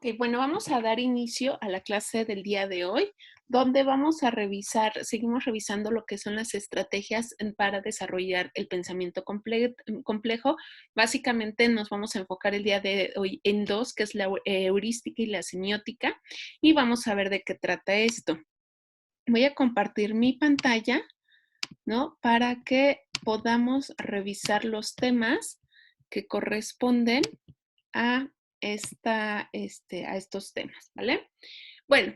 Ok, bueno, vamos a dar inicio a la clase del día de hoy, donde vamos a seguimos revisando lo que son las estrategias para desarrollar el pensamiento complejo. Básicamente nos vamos a enfocar el día de hoy en dos, que es la heurística y la semiótica, y vamos a ver de qué trata esto. Voy a compartir mi pantalla, ¿no? Para que podamos revisar los temas que corresponden a, a estos temas, ¿vale? Bueno,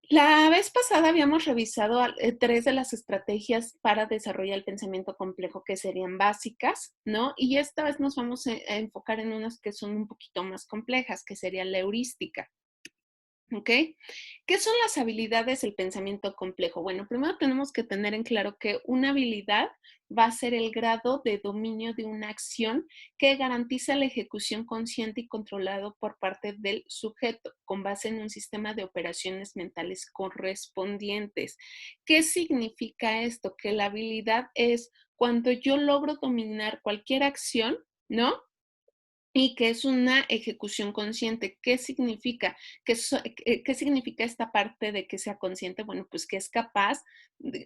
la vez pasada habíamos revisado tres de las estrategias para desarrollar el pensamiento complejo que serían básicas, ¿no? Y esta vez nos vamos a enfocar en unas que son un poquito más complejas, que sería la heurística. ¿Ok? ¿Qué son las habilidades del pensamiento complejo? Bueno, primero tenemos que tener en claro que una habilidad va a ser el grado de dominio de una acción que garantiza la ejecución consciente y controlado por parte del sujeto, con base en un sistema de operaciones mentales correspondientes. ¿Qué significa esto? Que la habilidad es cuando yo logro dominar cualquier acción, ¿no? Y que es una ejecución consciente. ¿Qué significa? ¿Qué significa esta parte de que sea consciente? Bueno, pues que es capaz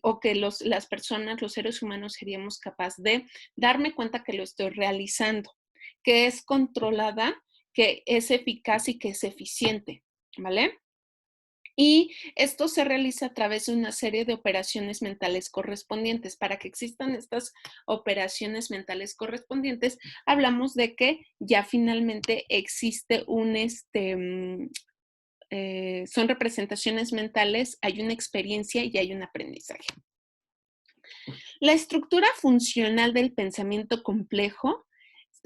o que las personas, los seres humanos seríamos capaces de darme cuenta que lo estoy realizando, que es controlada, que es eficaz y que es eficiente, ¿vale? Y esto se realiza a través de una serie de operaciones mentales correspondientes. Para que existan estas operaciones mentales correspondientes, hablamos de que ya finalmente existe son representaciones mentales, hay una experiencia y hay un aprendizaje. La estructura funcional del pensamiento complejo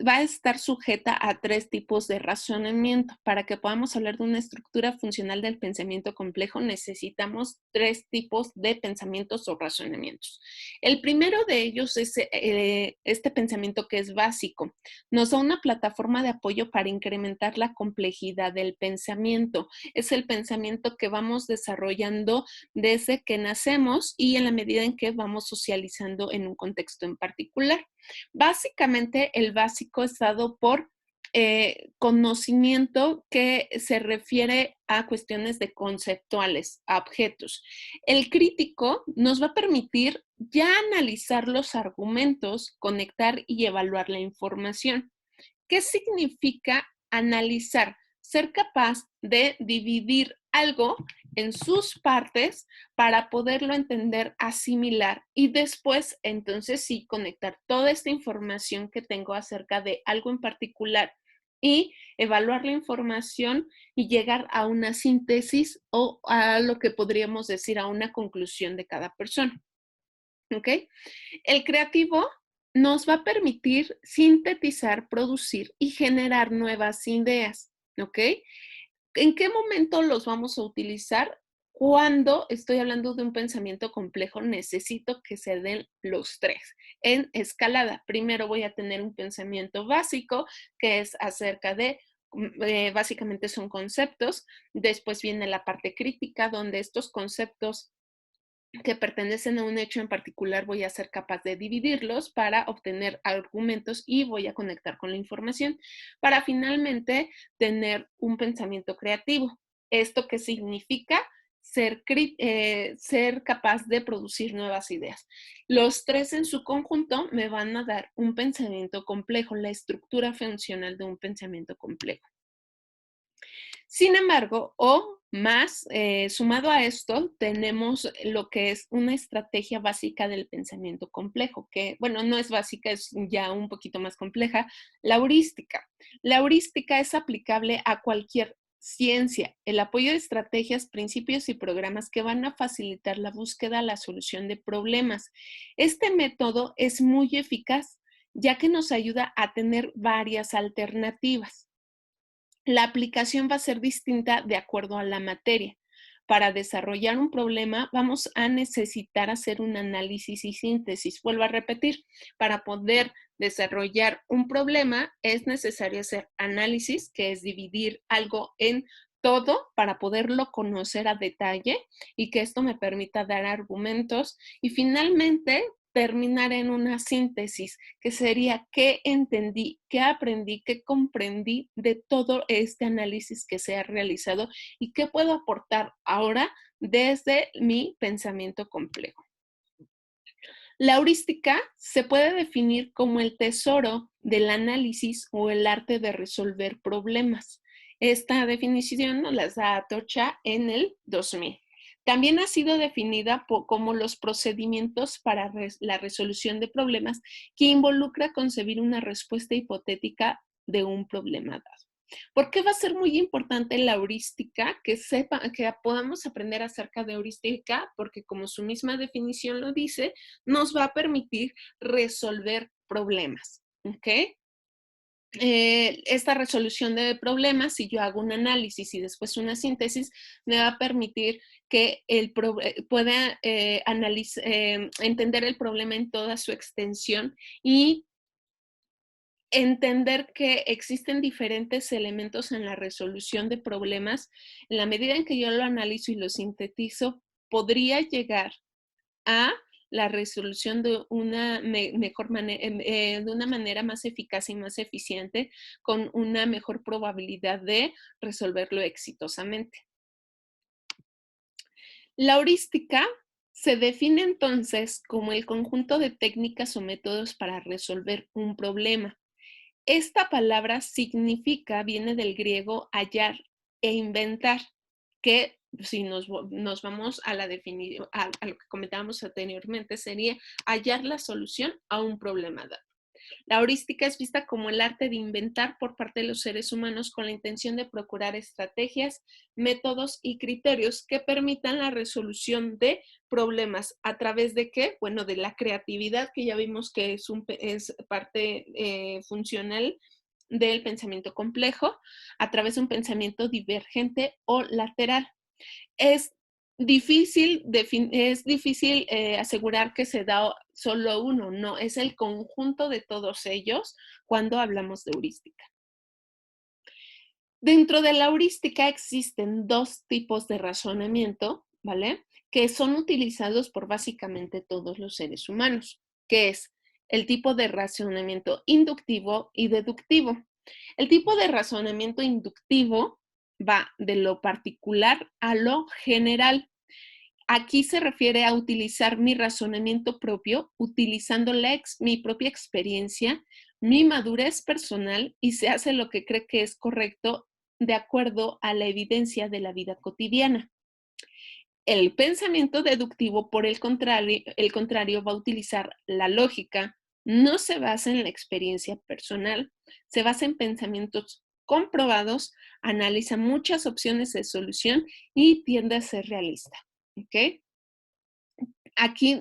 va a estar sujeta a tres tipos de razonamiento. Para que podamos hablar de una estructura funcional del pensamiento complejo, necesitamos tres tipos de pensamientos o razonamientos. El primero de ellos es este pensamiento que es básico. Nos da una plataforma de apoyo para incrementar la complejidad del pensamiento. Es el pensamiento que vamos desarrollando desde que nacemos y en la medida en que vamos socializando en un contexto en particular. Básicamente, el básico es dado por conocimiento que se refiere a cuestiones de conceptuales, a objetos. El crítico nos va a permitir ya analizar los argumentos, conectar y evaluar la información. ¿Qué significa analizar? Ser capaz de dividir algo en sus partes para poderlo entender, asimilar y después, entonces sí, conectar toda esta información que tengo acerca de algo en particular y evaluar la información y llegar a una síntesis o a lo que podríamos decir a una conclusión de cada persona. ¿Ok? El creativo nos va a permitir sintetizar, producir y generar nuevas ideas, ¿ok? ¿En qué momento los vamos a utilizar? Cuando estoy hablando de un pensamiento complejo, necesito que se den los tres en escalada. Primero voy a tener un pensamiento básico, que es acerca de, básicamente son conceptos. Después viene la parte crítica, donde estos conceptos que pertenecen a un hecho en particular, voy a ser capaz de dividirlos para obtener argumentos y voy a conectar con la información para finalmente tener un pensamiento creativo. ¿Esto qué significa? Ser capaz de producir nuevas ideas. Los tres en su conjunto me van a dar un pensamiento complejo, la estructura funcional de un pensamiento complejo. Sin embargo, sumado a esto, tenemos lo que es una estrategia básica del pensamiento complejo, que, bueno, no es básica, es ya un poquito más compleja, la heurística. La heurística es aplicable a cualquier ciencia, el apoyo de estrategias, principios y programas que van a facilitar la búsqueda, la solución de problemas. Este método es muy eficaz, ya que nos ayuda a tener varias alternativas. La aplicación va a ser distinta de acuerdo a la materia. Para desarrollar un problema vamos a necesitar hacer un análisis y síntesis. Vuelvo a repetir, para poder desarrollar un problema es necesario hacer análisis, que es dividir algo en todo para poderlo conocer a detalle y que esto me permita dar argumentos y finalmente terminar en una síntesis, que sería qué entendí, qué aprendí, qué comprendí de todo este análisis que se ha realizado y qué puedo aportar ahora desde mi pensamiento complejo. La heurística se puede definir como el tesoro del análisis o el arte de resolver problemas. Esta definición nos la da Tocha en el 2000. También ha sido definida como los procedimientos para la resolución de problemas que involucra concebir una respuesta hipotética de un problema dado. ¿Por qué va a ser muy importante la heurística? Que podamos aprender acerca de heurística, porque como su misma definición lo dice, nos va a permitir resolver problemas, ¿ok? Esta resolución de problemas, si yo hago un análisis y después una síntesis, me va a permitir que pueda entender el problema en toda su extensión y entender que existen diferentes elementos en la resolución de problemas. En la medida en que yo lo analizo y lo sintetizo, podría llegar a la resolución de una mejor manera, de una manera más eficaz y más eficiente, con una mejor probabilidad de resolverlo exitosamente. La heurística se define entonces como el conjunto de técnicas o métodos para resolver un problema. Esta palabra viene del griego hallar e inventar, que si nos vamos a lo que comentábamos anteriormente, sería hallar la solución a un problema dado. La heurística es vista como el arte de inventar por parte de los seres humanos con la intención de procurar estrategias, métodos y criterios que permitan la resolución de problemas. ¿A través de qué? Bueno, de la creatividad, que ya vimos que es parte funcional del pensamiento complejo, a través de un pensamiento divergente o lateral. Es difícil asegurar que se da solo uno, no, es el conjunto de todos ellos cuando hablamos de heurística. Dentro de la heurística existen dos tipos de razonamiento, ¿vale? Que son utilizados por básicamente todos los seres humanos, que es el tipo de razonamiento inductivo y deductivo. El tipo de razonamiento inductivo va de lo particular a lo general. Aquí se refiere a utilizar mi razonamiento propio, utilizando mi propia experiencia, mi madurez personal, y se hace lo que cree que es correcto de acuerdo a la evidencia de la vida cotidiana. El pensamiento deductivo, por el contrario, va a utilizar la lógica, no se basa en la experiencia personal, se basa en pensamientos comprobados, analiza muchas opciones de solución y tiende a ser realista. ¿Ok? Aquí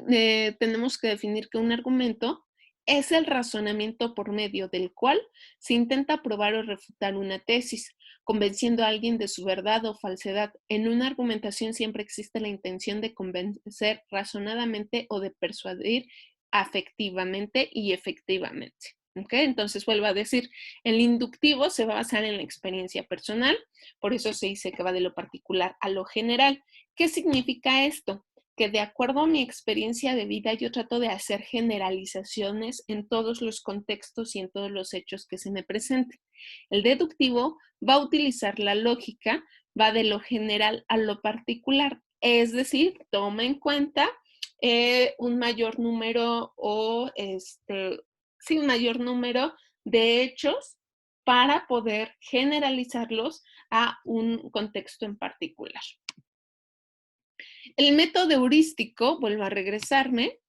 tenemos que definir que un argumento es el razonamiento por medio del cual se intenta probar o refutar una tesis, convenciendo a alguien de su verdad o falsedad. En una argumentación siempre existe la intención de convencer razonadamente o de persuadir afectivamente y efectivamente. ¿Okay? Entonces vuelvo a decir, el inductivo se va a basar en la experiencia personal, por eso se dice que va de lo particular a lo general. ¿Qué significa esto? Que de acuerdo a mi experiencia de vida yo trato de hacer generalizaciones en todos los contextos y en todos los hechos que se me presenten. El deductivo va a utilizar la lógica, va de lo general a lo particular, es decir, toma en cuenta un mayor número un mayor número de hechos para poder generalizarlos a un contexto en particular. El método heurístico, vuelvo a regresarme,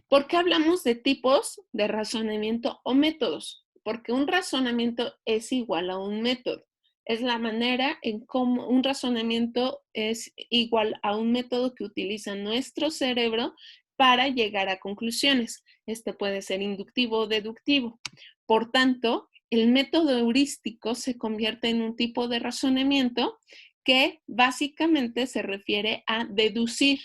¿por qué hablamos de tipos de razonamiento o métodos? Porque un razonamiento es igual a un método. Es la manera en cómo un razonamiento es igual a un método que utiliza nuestro cerebro para llegar a conclusiones. Este puede ser inductivo o deductivo. Por tanto, el método heurístico se convierte en un tipo de razonamiento que básicamente se refiere a deducir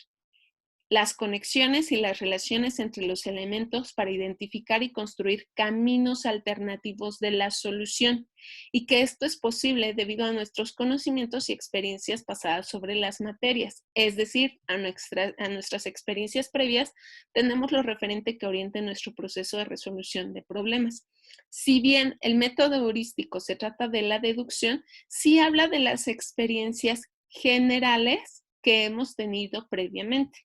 las conexiones y las relaciones entre los elementos para identificar y construir caminos alternativos de la solución, y que esto es posible debido a nuestros conocimientos y experiencias pasadas sobre las materias, es decir, a nuestras experiencias previas tenemos lo referente que oriente nuestro proceso de resolución de problemas. Si bien el método heurístico se trata de la deducción, sí habla de las experiencias generales que hemos tenido previamente.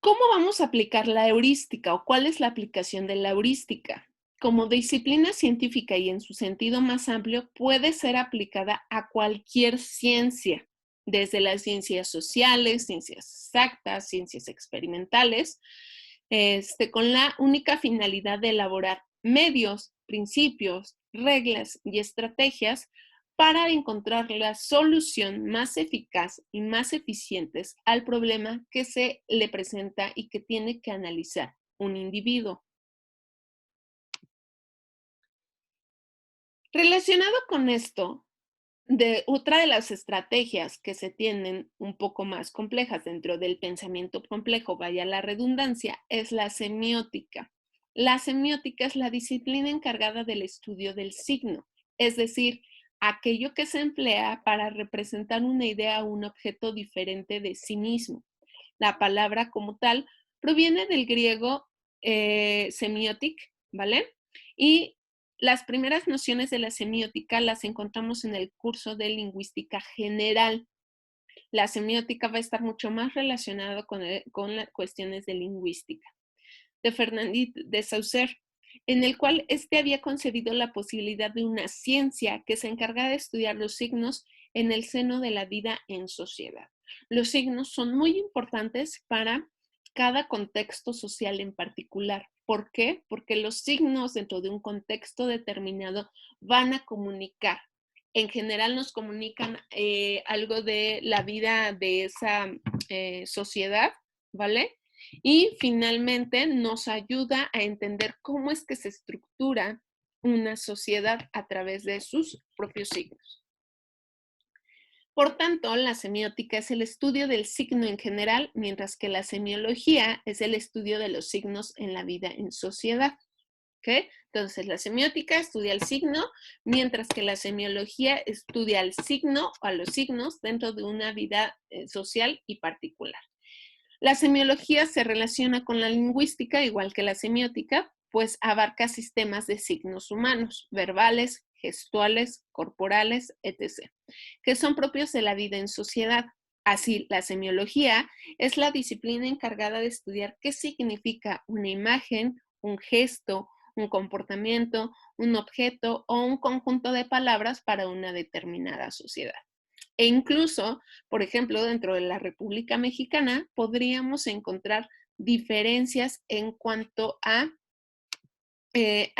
¿Cómo vamos a aplicar la heurística o cuál es la aplicación de la heurística? Como disciplina científica y en su sentido más amplio, puede ser aplicada a cualquier ciencia, desde las ciencias sociales, ciencias exactas, ciencias experimentales, con la única finalidad de elaborar medios, principios, reglas y estrategias para encontrar la solución más eficaz y más eficientes al problema que se le presenta y que tiene que analizar un individuo. Relacionado con esto, otra de las estrategias que se tienen un poco más complejas dentro del pensamiento complejo, vaya la redundancia, es la semiótica. La semiótica es la disciplina encargada del estudio del signo, es decir, aquello que se emplea para representar una idea o un objeto diferente de sí mismo. La palabra como tal proviene del griego semiotic, ¿vale? Y las primeras nociones de la semiótica las encontramos en el curso de lingüística general. La semiótica va a estar mucho más relacionado con las cuestiones de lingüística. De Fernand de Saussure, en el cual este había concebido la posibilidad de una ciencia que se encarga de estudiar los signos en el seno de la vida en sociedad. Los signos son muy importantes para cada contexto social en particular. ¿Por qué? Porque los signos dentro de un contexto determinado van a comunicar. En general nos comunican algo de la vida de esa sociedad, ¿vale? Y finalmente nos ayuda a entender cómo es que se estructura una sociedad a través de sus propios signos. Por tanto, la semiótica es el estudio del signo en general, mientras que la semiología es el estudio de los signos en la vida en sociedad. ¿Okay? Entonces, la semiótica estudia el signo, mientras que la semiología estudia el signo o a los signos dentro de una vida social y particular. La semiología se relaciona con la lingüística, igual que la semiótica, pues abarca sistemas de signos humanos, verbales, gestuales, corporales, etc., que son propios de la vida en sociedad. Así, la semiología es la disciplina encargada de estudiar qué significa una imagen, un gesto, un comportamiento, un objeto o un conjunto de palabras para una determinada sociedad. E incluso, por ejemplo, dentro de la República Mexicana podríamos encontrar diferencias en cuanto a el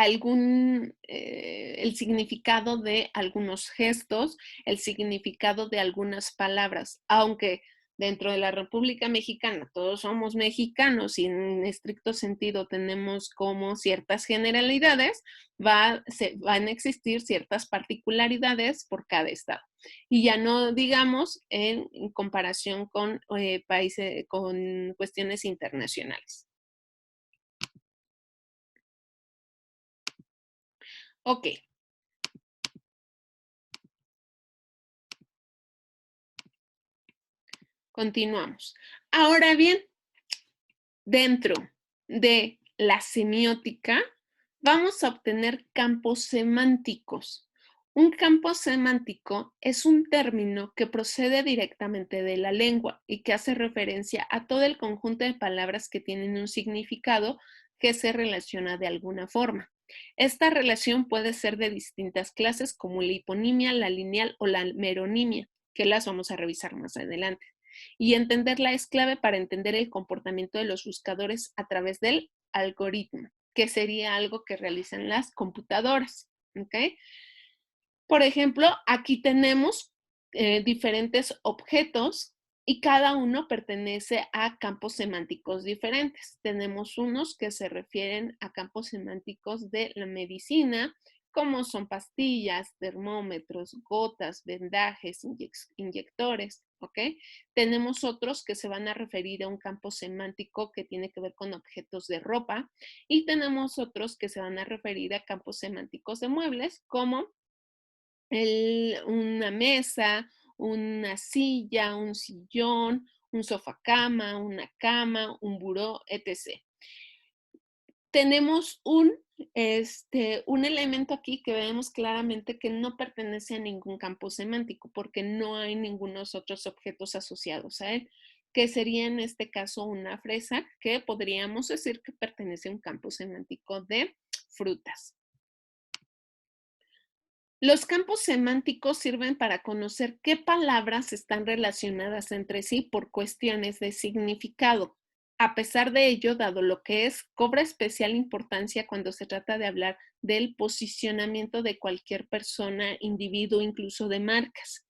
significado de algunos gestos, el significado de algunas palabras, aunque dentro de la República Mexicana todos somos mexicanos y en estricto sentido tenemos como ciertas generalidades, van a existir ciertas particularidades por cada estado. Y ya no digamos en comparación con países, con cuestiones internacionales. Ok. Continuamos. Ahora bien, dentro de la semiótica, vamos a obtener campos semánticos. Un campo semántico es un término que procede directamente de la lengua y que hace referencia a todo el conjunto de palabras que tienen un significado que se relaciona de alguna forma. Esta relación puede ser de distintas clases como la hiponimia, la lineal o la meronimia, que las vamos a revisar más adelante. Y entenderla es clave para entender el comportamiento de los buscadores a través del algoritmo, que sería algo que realizan las computadoras. ¿Okay? Por ejemplo, aquí tenemos diferentes objetos y cada uno pertenece a campos semánticos diferentes. Tenemos unos que se refieren a campos semánticos de la medicina, como son pastillas, termómetros, gotas, vendajes, inyectores, ¿ok? Tenemos otros que se van a referir a un campo semántico que tiene que ver con objetos de ropa y tenemos otros que se van a referir a campos semánticos de muebles como una mesa, una silla, un sillón, un sofá cama, un buró, etc. Tenemos un elemento aquí que vemos claramente que no pertenece a ningún campo semántico porque no hay ningunos otros objetos asociados a él, que sería en este caso una fresa que podríamos decir que pertenece a un campo semántico de frutas. Los campos semánticos sirven para conocer qué palabras están relacionadas entre sí por cuestiones de significado. A pesar de ello, dado lo que es, cobra especial importancia cuando se trata de hablar del posicionamiento de cualquier persona, individuo, incluso de marcas.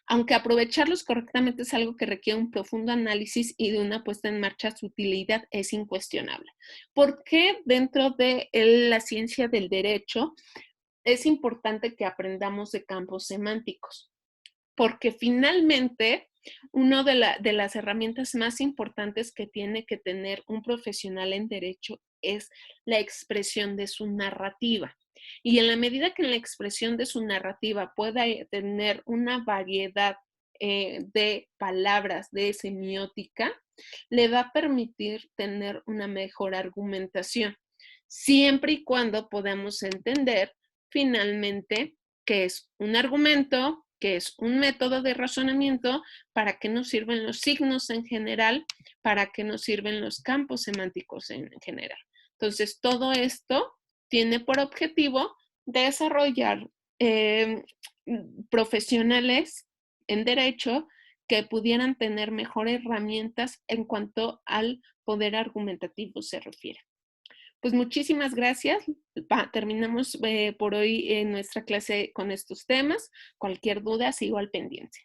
Aunque aprovecharlos correctamente es algo que requiere un profundo análisis y de una puesta en marcha, su utilidad es incuestionable. ¿Por qué dentro de la ciencia del derecho es importante que aprendamos de campos semánticos? Porque finalmente, una de las herramientas más importantes que tiene que tener un profesional en derecho es la expresión de su narrativa. Y en la medida que en la expresión de su narrativa pueda tener una variedad de palabras, de semiótica, le va a permitir tener una mejor argumentación, siempre y cuando podamos entender finalmente qué es un argumento, qué es un método de razonamiento, para qué nos sirven los signos en general, para qué nos sirven los campos semánticos en general. Entonces, todo esto tiene por objetivo desarrollar profesionales en derecho que pudieran tener mejores herramientas en cuanto al poder argumentativo se refiere. Pues muchísimas gracias. Terminamos por hoy nuestra clase con estos temas. Cualquier duda, sigo al pendiente.